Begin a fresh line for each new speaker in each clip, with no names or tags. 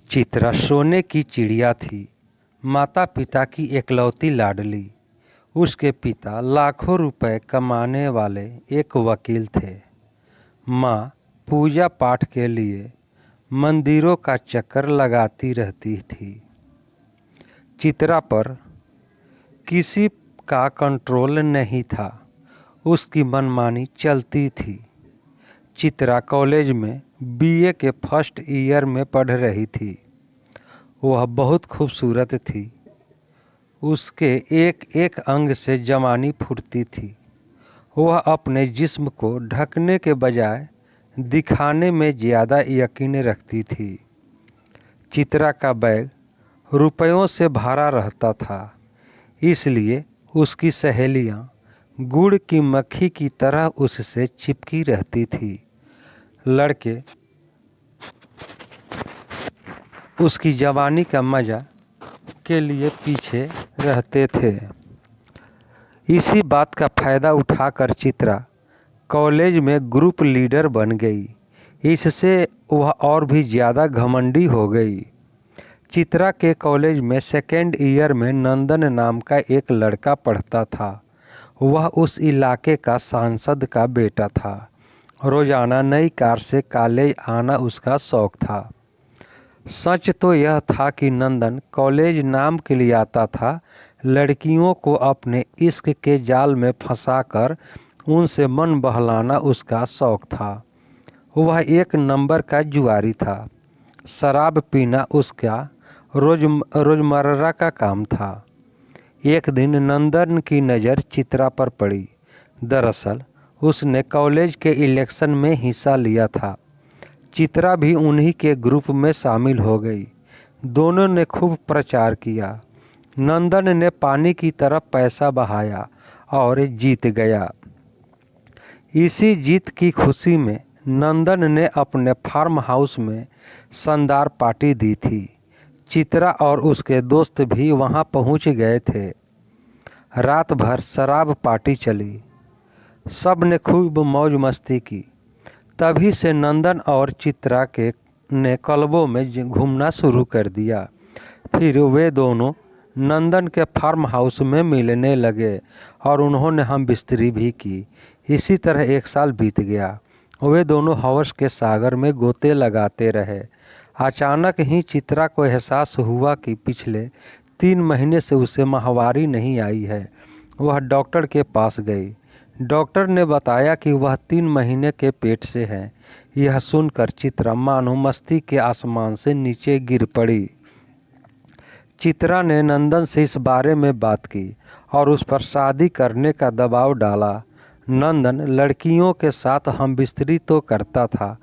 चित्रा सोने की चिड़िया थी। माता पिता की एकलौती लाडली। उसके पिता लाखों रुपए कमाने वाले एक वकील थे। माँ पूजा पाठ के लिए मंदिरों का चक्कर लगाती रहती थी। चित्रा पर किसी का कंट्रोल नहीं था। उसकी मनमानी चलती थी। चित्रा कॉलेज में बीए के फर्स्ट ईयर में पढ़ रही थी। वह बहुत खूबसूरत थी। उसके एक एक अंग से जवानी फूटती थी। वह अपने जिस्म को ढकने के बजाय दिखाने में ज़्यादा यकीन रखती थी। चित्रा का बैग रुपयों से भरा रहता था, इसलिए उसकी सहेलियां गुड़ की मक्खी की तरह उससे चिपकी रहती थी। लड़के उसकी जवानी का मज़ा के लिए पीछे रहते थे। इसी बात का फ़ायदा उठाकर चित्रा कॉलेज में ग्रुप लीडर बन गई। इससे वह और भी ज़्यादा घमंडी हो गई। चित्रा के कॉलेज में सेकेंड ईयर में नंदन नाम का एक लड़का पढ़ता था। वह उस इलाके का सांसद का बेटा था। रोज़ाना नई कार से कॉलेज आना उसका शौक़ था। सच तो यह था कि नंदन कॉलेज नाम के लिए आता था। लड़कियों को अपने इश्क के जाल में फंसाकर उनसे मन बहलाना उसका शौक़ था। वह एक नंबर का जुआरी था। शराब पीना उसका रोज़मर्रा का काम था। एक दिन नंदन की नज़र चित्रा पर पड़ी। दरअसल उसने कॉलेज के इलेक्शन में हिस्सा लिया था। चित्रा भी उन्हीं के ग्रुप में शामिल हो गई। दोनों ने खूब प्रचार किया। नंदन ने पानी की तरह पैसा बहाया और जीत गया। इसी जीत की खुशी में नंदन ने अपने फार्म हाउस में शानदार पार्टी दी थी। चित्रा और उसके दोस्त भी वहां पहुंच गए थे। रात भर शराब पार्टी चली। सब ने खूब मौज मस्ती की। तभी से नंदन और चित्रा के ने क्लबों में घूमना शुरू कर दिया। फिर वे दोनों नंदन के फार्म हाउस में मिलने लगे और उन्होंने हम बिस्तरी भी की। इसी तरह एक साल बीत गया। वे दोनों हवस के सागर में गोते लगाते रहे। अचानक ही चित्रा को एहसास हुआ कि पिछले 3 महीने से उसे माहवारी नहीं आई है। वह डॉक्टर के पास गई। डॉक्टर ने बताया कि वह 3 महीने के पेट से है। यह सुनकर चित्रा मानो मस्ती के आसमान से नीचे गिर पड़ी। चित्रा ने नंदन से इस बारे में बात की और उस पर शादी करने का दबाव डाला। नंदन लड़कियों के साथ हमबिस्तरी तो करता था,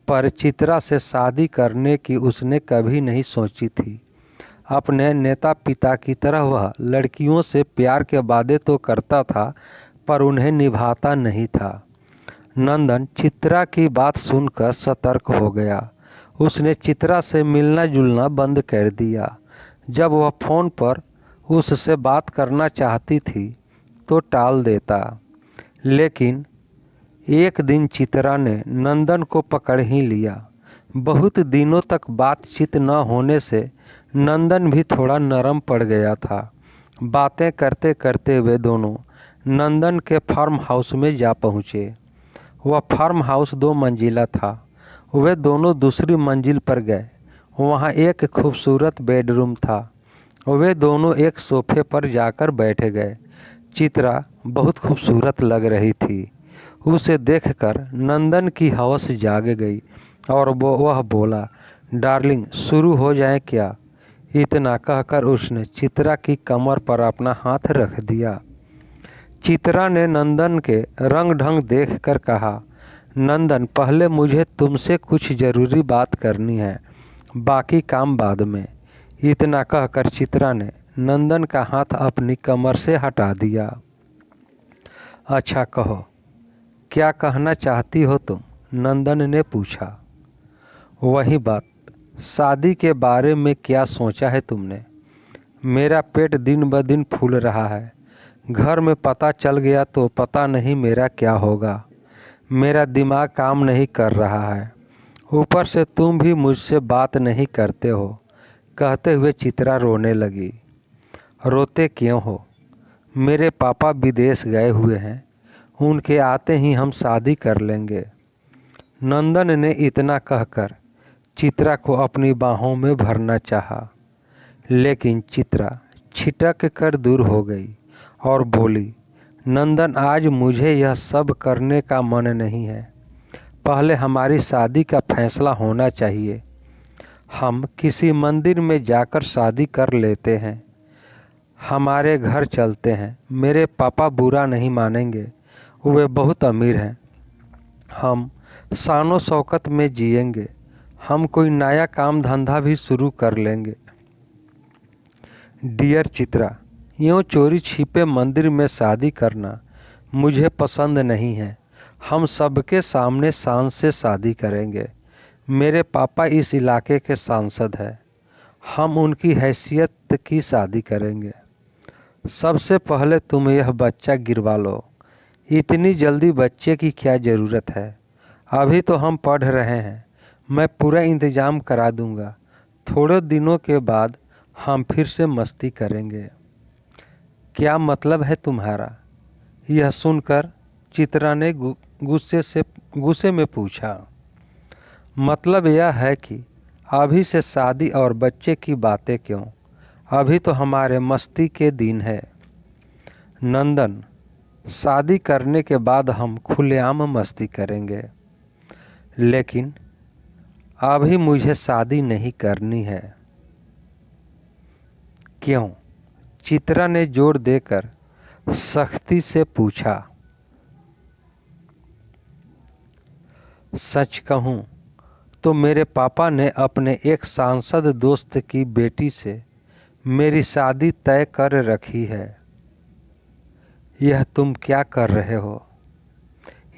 पर चित्रा से शादी करने की उसने कभी नहीं सोची थी। अपने नेता पिता की तरह वह लड़कियों से प्यार के वादे तो करता था, पर उन्हें निभाता नहीं था। नंदन चित्रा की बात सुनकर सतर्क हो गया। उसने चित्रा से मिलना जुलना बंद कर दिया। जब वह फ़ोन पर उससे बात करना चाहती थी तो टाल देता। लेकिन एक दिन चित्रा ने नंदन को पकड़ ही लिया। बहुत दिनों तक बातचीत न होने से नंदन भी थोड़ा नरम पड़ गया था। बातें करते करते वे दोनों नंदन के फार्म हाउस में जा पहुँचे। वह फार्म हाउस 2 मंजिला था। वे दोनों दूसरी मंजिल पर गए। वहाँ एक खूबसूरत बेडरूम था। वे दोनों एक सोफे पर जाकर बैठ गए। चित्रा बहुत खूबसूरत लग रही थी। उसे देखकर नंदन की हवस जाग गई और वह बोला, डार्लिंग शुरू हो जाए क्या? इतना कहकर उसने चित्रा की कमर पर अपना हाथ रख दिया। चित्रा ने नंदन के रंग ढंग देखकर कहा, नंदन पहले मुझे तुमसे कुछ ज़रूरी बात करनी है, बाकी काम बाद में। इतना कहकर चित्रा ने नंदन का हाथ अपनी कमर से हटा दिया। अच्छा कहो, क्या कहना चाहती हो तुम? नंदन ने पूछा। वही बात, शादी के बारे में क्या सोचा है तुमने? मेरा पेट दिन ब दिन फूल रहा है। घर में पता चल गया तो पता नहीं मेरा क्या होगा। मेरा दिमाग काम नहीं कर रहा है। ऊपर से तुम भी मुझसे बात नहीं करते हो। कहते हुए चित्रा रोने लगी। रोते क्यों हो? मेरे पापा विदेश गए हुए हैं, उनके आते ही हम शादी कर लेंगे। नंदन ने इतना कहकर चित्रा को अपनी बाहों में भरना चाहा, लेकिन चित्रा छिटक कर दूर हो गई और बोली, नंदन आज मुझे यह सब करने का मन नहीं है। पहले हमारी शादी का फैसला होना चाहिए। हम किसी मंदिर में जाकर शादी कर लेते हैं। हमारे घर चलते हैं। मेरे पापा बुरा नहीं मानेंगे, वे बहुत अमीर हैं। हम शानो शौकत में जिएंगे। हम कोई नया काम धंधा भी शुरू कर लेंगे। डियर चित्रा, यूँ चोरी छिपे मंदिर में शादी करना मुझे पसंद नहीं है। हम सबके सामने शान से शादी करेंगे। मेरे पापा इस इलाके के सांसद हैं। हम उनकी हैसियत की शादी करेंगे। सबसे पहले तुम यह बच्चा गिरवा लो। इतनी जल्दी बच्चे की क्या ज़रूरत है? अभी तो हम पढ़ रहे हैं। मैं पूरा इंतज़ाम करा दूंगा। थोड़े दिनों के बाद हम फिर से मस्ती करेंगे। क्या मतलब है तुम्हारा? यह सुनकर चित्रा ने गुस्से में पूछा। मतलब यह है कि अभी से शादी और बच्चे की बातें क्यों? अभी तो हमारे मस्ती के दिन है। नंदन, शादी करने के बाद हम खुलेआम मस्ती करेंगे, लेकिन अभी मुझे शादी नहीं करनी है। क्यों? चित्रा ने जोर देकर सख्ती से पूछा। सच कहूँ तो मेरे पापा ने अपने एक सांसद दोस्त की बेटी से मेरी शादी तय कर रखी है। यह तुम क्या कर रहे हो?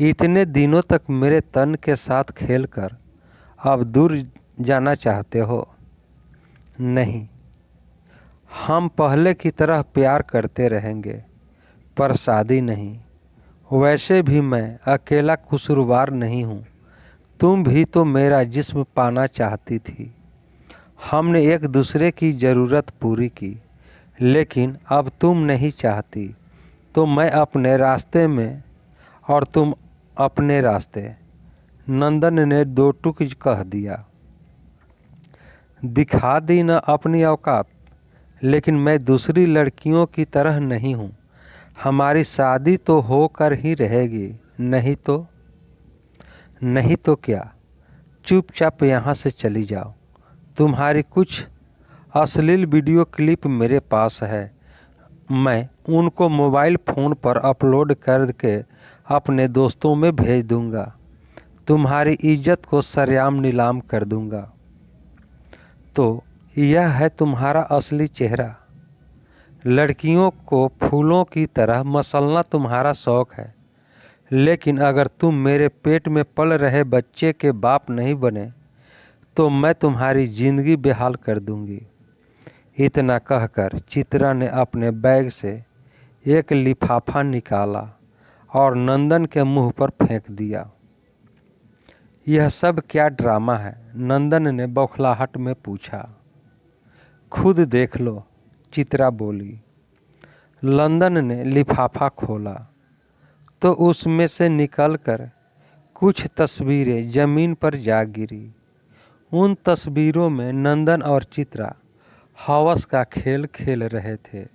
इतने दिनों तक मेरे तन के साथ खेलकर अब दूर जाना चाहते हो? नहीं, हम पहले की तरह प्यार करते रहेंगे, पर शादी नहीं। वैसे भी मैं अकेला कसूरवार नहीं हूँ। तुम भी तो मेरा जिस्म पाना चाहती थी। हमने एक दूसरे की ज़रूरत पूरी की, लेकिन अब तुम नहीं चाहती, तो मैं अपने रास्ते में और तुम अपने रास्ते। नंदन ने दो टूक कह दिया। दिखा दी न अपनी औकात। लेकिन मैं दूसरी लड़कियों की तरह नहीं हूँ। हमारी शादी तो होकर ही रहेगी। नहीं तो क्या? चुपचाप यहाँ से चली जाओ। तुम्हारी कुछ अश्लील वीडियो क्लिप मेरे पास है। मैं उनको मोबाइल फ़ोन पर अपलोड करके अपने दोस्तों में भेज दूंगा। तुम्हारी इज्जत को सरेआम नीलाम कर दूंगा। तो यह है तुम्हारा असली चेहरा। लड़कियों को फूलों की तरह मसलना तुम्हारा शौक़ है, लेकिन अगर तुम मेरे पेट में पल रहे बच्चे के बाप नहीं बने तो मैं तुम्हारी ज़िंदगी बेहाल कर दूंगी। इतना कहकर चित्रा ने अपने बैग से एक लिफाफा निकाला और नंदन के मुंह पर फेंक दिया। यह सब क्या ड्रामा है? नंदन ने बौखलाहट में पूछा। खुद देख लो, चित्रा बोली। नंदन ने लिफाफा खोला तो उसमें से निकलकर कुछ तस्वीरें ज़मीन पर जा गिरी। उन तस्वीरों में नंदन और चित्रा हवस का खेल खेल रहे थे।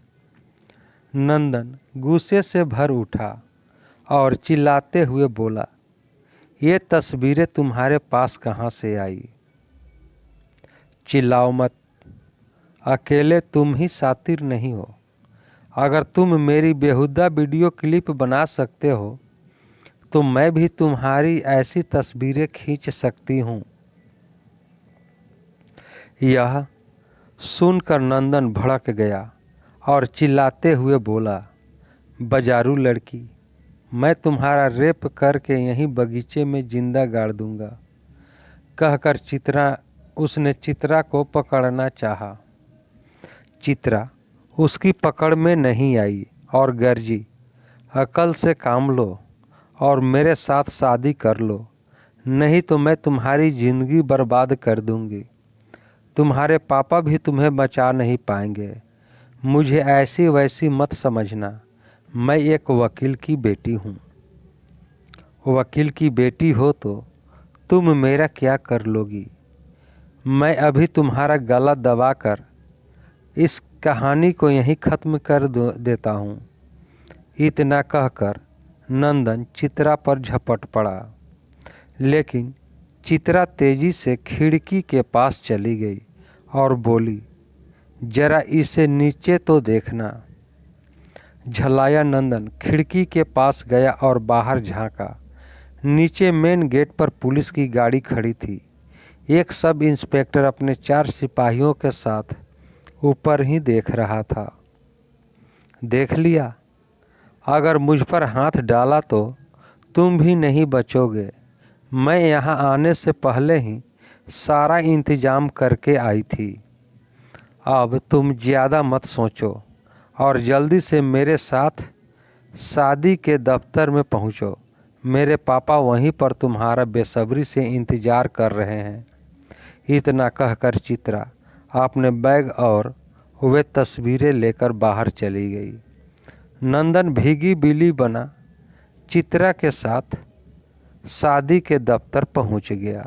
नंदन गुस्से से भर उठा और चिल्लाते हुए बोला, ये तस्वीरें तुम्हारे पास कहाँ से आई? चिल्लाओ मत। अकेले तुम ही शातिर नहीं हो। अगर तुम मेरी बेहुदा वीडियो क्लिप बना सकते हो तो मैं भी तुम्हारी ऐसी तस्वीरें खींच सकती हूँ। यह सुनकर नंदन भड़क गया और चिल्लाते हुए बोला, बाजारू लड़की, मैं तुम्हारा रेप करके यहीं बगीचे में जिंदा गाड़ दूंगा। कहकर उसने चित्रा को पकड़ना चाहा। चित्रा उसकी पकड़ में नहीं आई और गर्जी, अकल से काम लो और मेरे साथ शादी कर लो, नहीं तो मैं तुम्हारी ज़िंदगी बर्बाद कर दूंगी। तुम्हारे पापा भी तुम्हें बचा नहीं पाएंगे। मुझे ऐसी वैसी मत समझना, मैं एक वकील की बेटी हूँ। वकील की बेटी हो तो तुम मेरा क्या कर लोगी? मैं अभी तुम्हारा गला दबाकर इस कहानी को यहीं ख़त्म कर देता हूँ। इतना कहकर नंदन चित्रा पर झपट पड़ा, लेकिन चित्रा तेजी से खिड़की के पास चली गई और बोली, जरा इसे नीचे तो देखना। झलाया नंदन खिड़की के पास गया और बाहर झांका। नीचे मेन गेट पर पुलिस की गाड़ी खड़ी थी। एक सब इंस्पेक्टर अपने 4 सिपाहियों के साथ ऊपर ही देख रहा था। देख लिया, अगर मुझ पर हाथ डाला तो तुम भी नहीं बचोगे। मैं यहाँ आने से पहले ही सारा इंतजाम करके आई थी। अब तुम ज़्यादा मत सोचो और जल्दी से मेरे साथ शादी के दफ्तर में पहुँचो। मेरे पापा वहीं पर तुम्हारा बेसब्री से इंतज़ार कर रहे हैं। इतना कहकर चित्रा अपने बैग और वे तस्वीरें लेकर बाहर चली गई। नंदन भीगी बिल्ली बना चित्रा के साथ शादी के दफ्तर पहुंच गया।